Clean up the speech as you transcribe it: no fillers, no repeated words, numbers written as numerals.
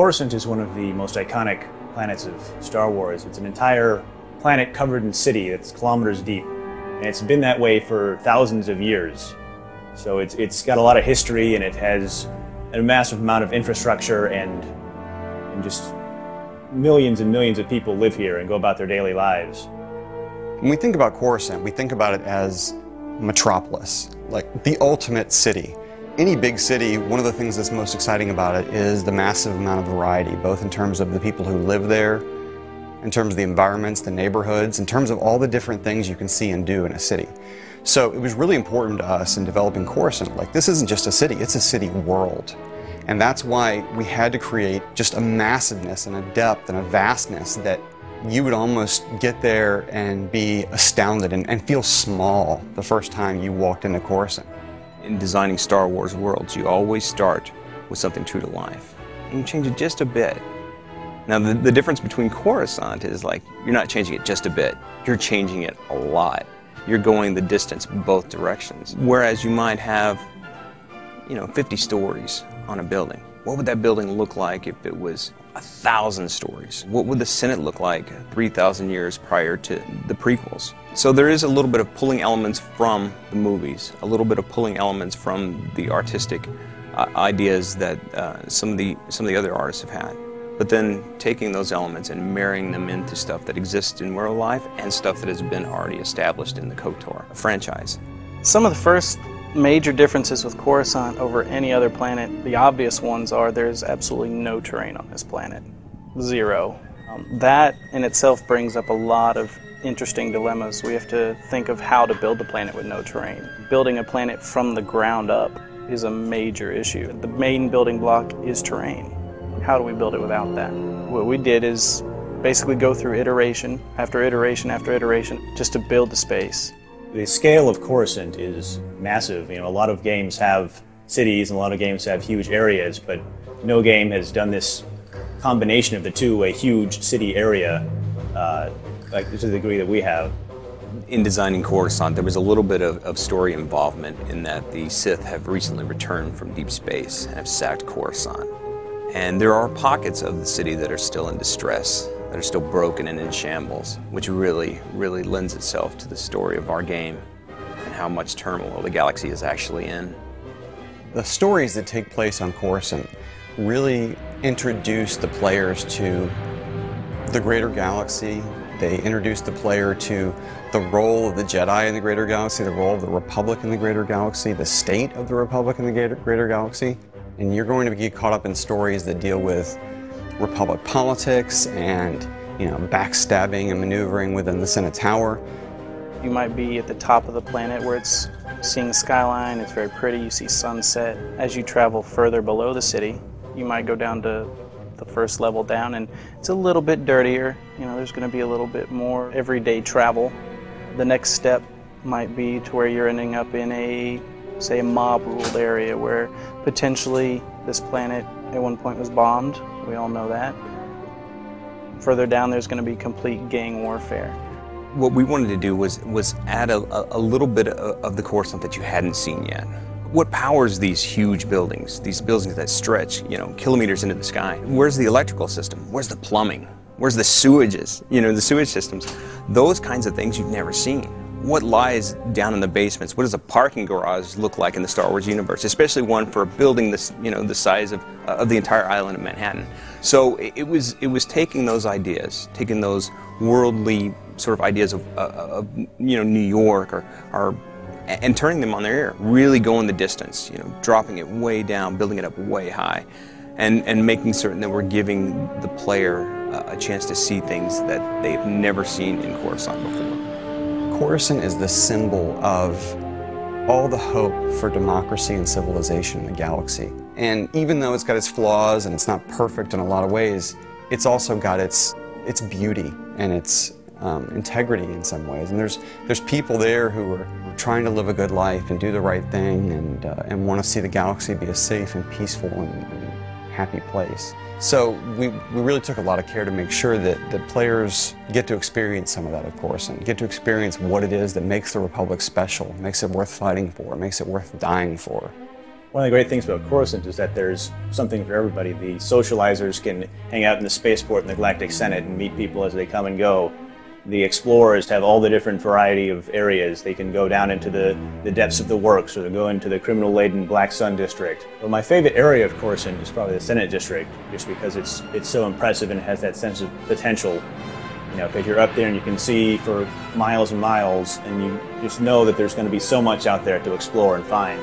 Coruscant is one of the most iconic planets of Star Wars. It's an entire planet covered in city that's kilometers deep, and it's been that way for thousands of years. So it's got a lot of history, and it has a massive amount of infrastructure, and just millions and millions of people live here and go about their daily lives. When we think about Coruscant, we think about it as metropolis, like the ultimate city. Any big city, one of the things that's most exciting about it is the massive amount of variety, both in terms of the people who live there, in terms of the environments, the neighborhoods, in terms of all the different things you can see and do in a city. So it was really important to us in developing Coruscant. Like, this isn't just a city, it's a city world. And that's why we had to create just a massiveness and a depth and a vastness that you would almost get there and be astounded and feel small the first time you walked into Coruscant. In designing Star Wars worlds, you always start with something true to life, and you change it just a bit. Now, the difference between Coruscant is, like, you're not changing it just a bit, you're changing it a lot. You're going the distance both directions. Whereas you might have, 50 stories on a building. What would that building look like if it was 1,000 stories? What would the Senate look like 3,000 years prior to the prequels? So there is a little bit of pulling elements from the movies, a little bit of pulling elements from the artistic ideas that some of the other artists have had. But then taking those elements and marrying them into stuff that exists in real life and stuff that has been already established in the KOTOR franchise. Some of the first major differences with Coruscant over any other planet, the obvious ones are there's absolutely no terrain on this planet. Zero. That in itself brings up a lot of interesting dilemmas. We have to think of how to build the planet with no terrain. Building a planet from the ground up is a major issue. The main building block is terrain. How do we build it without that? What we did is basically go through iteration after iteration after iteration just to build the space. The scale of Coruscant is massive. A lot of games have cities and a lot of games have huge areas, but no game has done this combination of the two, a huge city area, like to the degree that we have. In designing Coruscant, there was a little bit of story involvement in that the Sith have recently returned from deep space and have sacked Coruscant. And there are pockets of the city that are still in distress, that are still broken and in shambles, which really lends itself to the story of our game and how much turmoil the galaxy is actually in. The stories that take place on Coruscant really introduce the players to the greater galaxy. They introduce the player to the role of the Jedi in the greater galaxy, the role of the Republic in the greater galaxy, the state of the Republic in the greater galaxy. And you're going to get caught up in stories that deal with Republic politics and, backstabbing and maneuvering within the Senate Tower. You might be at the top of the planet where it's seeing the skyline, it's very pretty, you see sunset. As you travel further below the city, you might go down to the first level down and it's a little bit dirtier. There's going to be a little bit more everyday travel. The next step might be to where you're ending up in a mob-ruled area where potentially this planet at one point was bombed. We all know that. Further down, there's going to be complete gang warfare. What we wanted to do was add a little bit of the Coruscant that you hadn't seen yet. What powers these huge buildings, these buildings that stretch, kilometers into the sky? Where's the electrical system? Where's the plumbing? Where's the sewages? The sewage systems. Those kinds of things you've never seen. What lies down in the basements? What does a parking garage look like in the Star Wars universe, especially one for a building this, the size of the entire island of Manhattan? So it was taking those ideas, taking those worldly sort of ideas of New York and turning them on their ear, really going the distance, dropping it way down, building it up way high, and making certain that we're giving the player a chance to see things that they've never seen in Coruscant before. Coruscant is the symbol of all the hope for democracy and civilization in the galaxy. And even though it's got its flaws and it's not perfect in a lot of ways, it's also got its beauty and its integrity in some ways. And there's people there who are trying to live a good life and do the right thing and want to see the galaxy be a safe and peaceful and happy place. So we really took a lot of care to make sure that players get to experience some of that, of course, and get to experience what it is that makes the Republic special, makes it worth fighting for, makes it worth dying for. One of the great things about Coruscant is that there's something for everybody. The socializers can hang out in the spaceport in the Galactic Senate and meet people as they come and go. The explorers have all the different variety of areas. They can go down into the depths of the works, or they go into the criminal-laden Black Sun district. But my favorite area of Coruscant is probably the Senate district, just because it's so impressive and it has that sense of potential. You know, because you're up there and you can see for miles and miles, and you just know that there's going to be so much out there to explore and find.